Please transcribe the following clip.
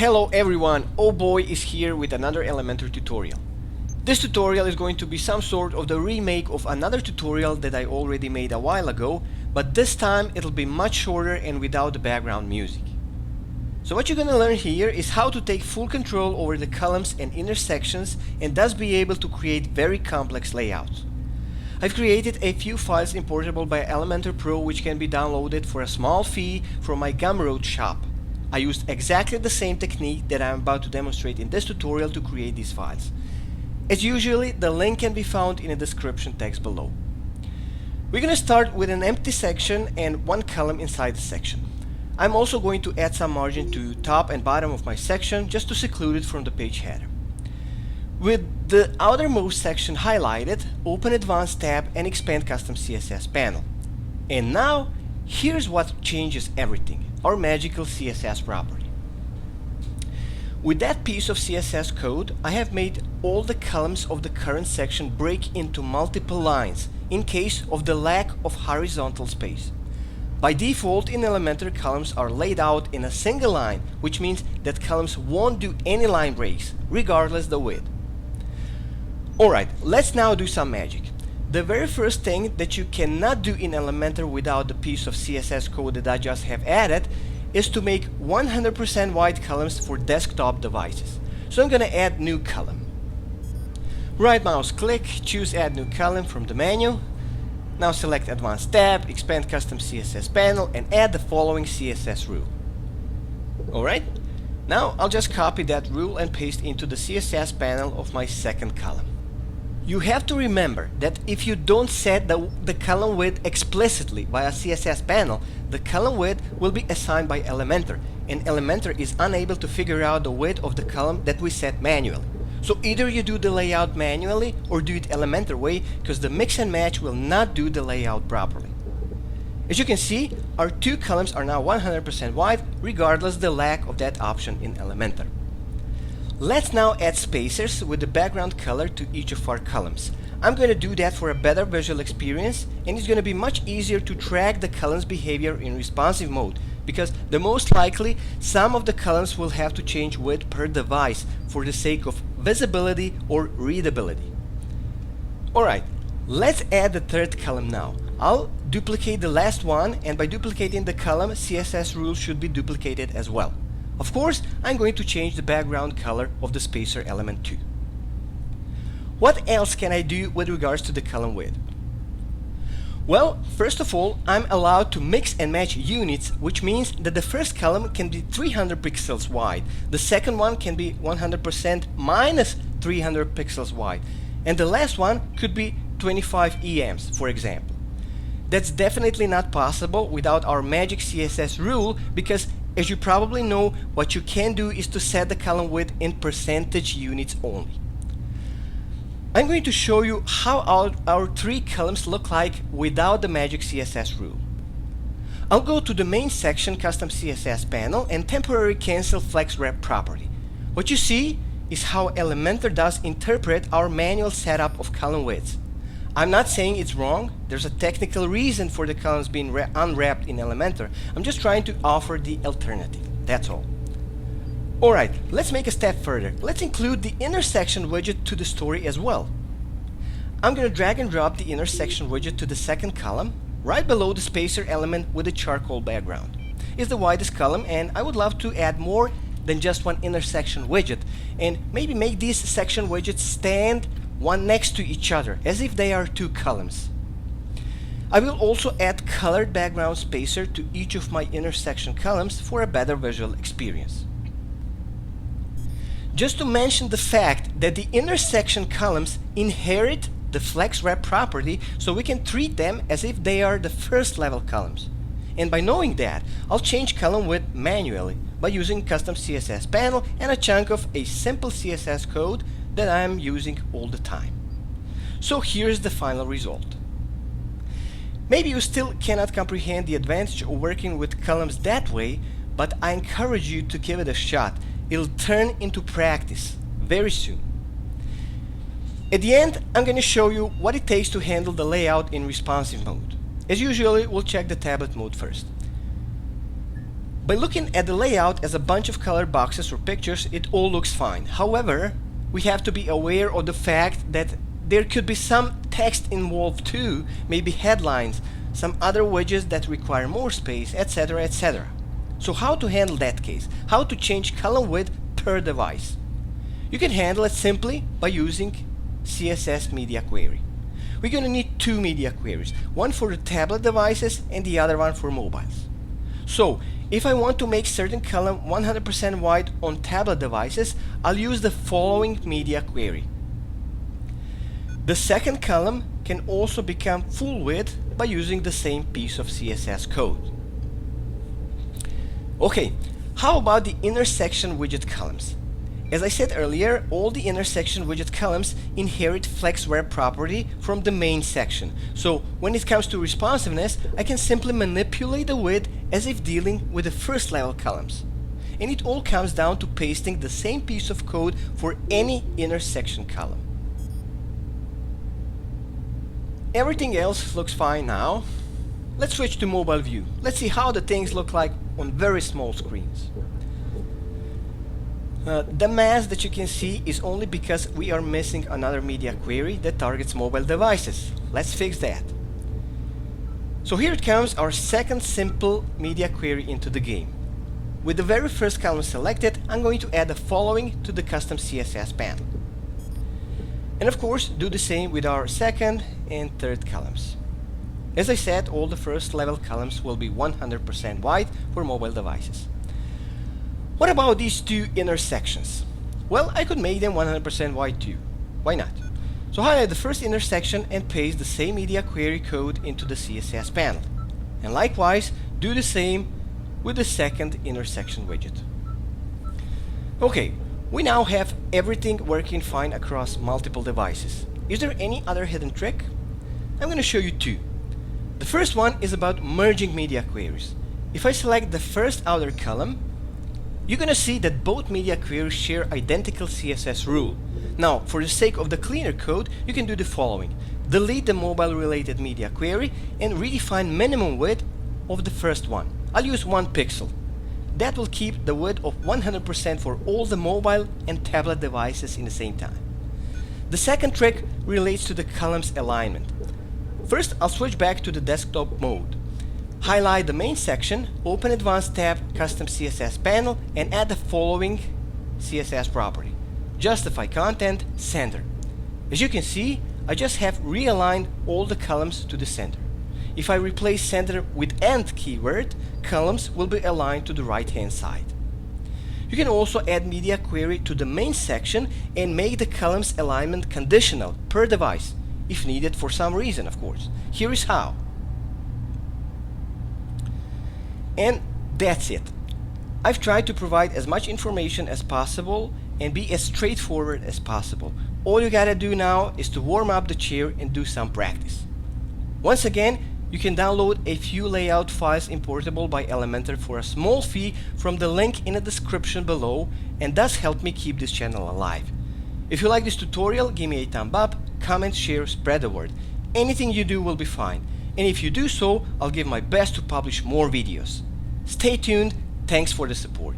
Hello everyone, Oh Boy is here with another Elementor tutorial. This tutorial is going to be some sort of the remake of another tutorial that I already made a while ago, but this time it'll be much shorter and without the background music. So what you're gonna learn here is how to take full control over the columns and intersections and thus be able to create very complex layouts. I've created a few files importable by Elementor PRO which can be downloaded for a small fee from my Gumroad shop. I used exactly the same technique that I'm about to demonstrate in this tutorial to create these files. As usually, the link can be found in the description text below. We're going to start with an empty section and one column inside the section. I'm also going to add some margin to top and bottom of my section just to seclude it from the page header. With the outermost section highlighted, open Advanced tab and expand Custom CSS panel. And now, here's what changes everything. Our magical CSS property. With that piece of CSS code, I have made all the columns of the current section break into multiple lines in case of the lack of horizontal space. By default, in Elementor, columns are laid out in a single line, which means that columns won't do any line breaks, regardless the width. Alright, let's now do some magic. The very first thing that you cannot do in Elementor without the piece of CSS code that I just have added is to make 100% white columns for desktop devices. So I'm going to add new column. Right mouse click, choose add new column from the menu. Now select Advanced tab, expand Custom CSS panel and add the following CSS rule. Alright, now I'll just copy that rule and paste into the CSS panel of my second column. You have to remember that if you don't set the column width explicitly via CSS panel, the column width will be assigned by Elementor, and Elementor is unable to figure out the width of the column that we set manually. So either you do the layout manually or do it Elementor way, because the mix and match will not do the layout properly. As you can see, our two columns are now 100% white, regardless the lack of that option in Elementor. Let's now add spacers with the background color to each of our columns. I'm going to do that for a better visual experience, and it's going to be much easier to track the column's behavior in responsive mode, because the most likely some of the columns will have to change width per device for the sake of visibility or readability. Alright, let's add the third column now. I'll duplicate the last one, and by duplicating the column, CSS rules should be duplicated as well. Of course, I'm going to change the background color of the spacer element too. What else can I do with regards to the column width? Well, first of all, I'm allowed to mix and match units, which means that the first column can be 300 pixels wide, the second one can be 100% minus 300 pixels wide, and the last one could be 25 EMs, for example. That's definitely not possible without our magic CSS rule, because as you probably know, what you can do is to set the column width in percentage units only. I'm going to show you how our three columns look like without the magic CSS rule. I'll go to the main section Custom CSS panel and temporarily cancel flex wrap property. What you see is how Elementor does interpret our manual setup of column widths. I'm not saying it's wrong. There's a technical reason for the columns being unwrapped in Elementor. I'm just trying to offer the alternative. That's all. Alright, let's make a step further. Let's include the intersection widget to the story as well. I'm going to drag and drop the intersection widget to the second column, right below the spacer element with the charcoal background. It's the widest column, and I would love to add more than just one intersection widget, and maybe make these section widgets stand one next to each other, as if they are two columns. I will also add colored background spacer to each of my intersection columns for a better visual experience. Just to mention the fact that the intersection columns inherit the flex wrap property, so we can treat them as if they are the first level columns. And by knowing that, I'll change column width manually by using Custom CSS panel and a chunk of a simple CSS code that I'm using all the time. So here's the final result. Maybe you still cannot comprehend the advantage of working with columns that way, but I encourage you to give it a shot. It'll turn into practice very soon. At the end, I'm going to show you what it takes to handle the layout in responsive mode. As usual, we'll check the tablet mode first. By looking at the layout as a bunch of colored boxes or pictures, it all looks fine. However, we have to be aware of the fact that there could be some text involved too, maybe headlines, some other widgets that require more space, etc., etc. So how to handle that case? How to change column width per device? You can handle it simply by using CSS media query. We're going to need two media queries, one for the tablet devices and the other one for mobiles. So if I want to make certain column 100% white on tablet devices, I'll use the following media query. The second column can also become full width by using the same piece of CSS code. Okay, how about the intersection widget columns? As I said earlier, all the intersection widget columns inherit FlexWrap property from the main section. So when it comes to responsiveness, I can simply manipulate the width as if dealing with the first level columns. And it all comes down to pasting the same piece of code for any intersection column. Everything else looks fine now. Let's switch to mobile view. Let's see how the things look like on very small screens. The mess that you can see is only because we are missing another media query that targets mobile devices. Let's fix that. So here it comes, our second simple media query into the game. With the very first column selected, I'm going to add the following to the custom CSS panel. And of course, do the same with our second and third columns. As I said, all the first level columns will be 100% white for mobile devices. What about these two intersections? Well, I could make them 100% white too. Why not? So highlight the first intersection and paste the same media query code into the CSS panel. And likewise, do the same with the second intersection widget. Okay, we now have everything working fine across multiple devices. Is there any other hidden trick? I'm going to show you two. The first one is about merging media queries. If I select the first outer column, you're going to see that both media queries share identical CSS rule. Now, for the sake of the cleaner code, you can do the following. Delete the mobile related media query and redefine minimum width of the first one. I'll use 1 pixel. That will keep the width of 100% for all the mobile and tablet devices in the same time. The second trick relates to the columns alignment. First, I'll switch back to the desktop mode. Highlight the main section, open Advanced tab, Custom CSS panel, and add the following CSS property. Justify content, center. As you can see, I just have realigned all the columns to the center. If I replace center with end keyword, columns will be aligned to the right hand side. You can also add media query to the main section and make the columns alignment conditional per device, if needed for some reason, of course. Here is how. And that's it. I've tried to provide as much information as possible and be as straightforward as possible. All you gotta do now is to warm up the chair and do some practice. Once again, you can download a few layout files importable by Elementor for a small fee from the link in the description below, and thus help me keep this channel alive. If you like this tutorial, give me a thumb up, comment, share, spread the word. Anything you do will be fine. And if you do so, I'll give my best to publish more videos. Stay tuned, thanks for the support.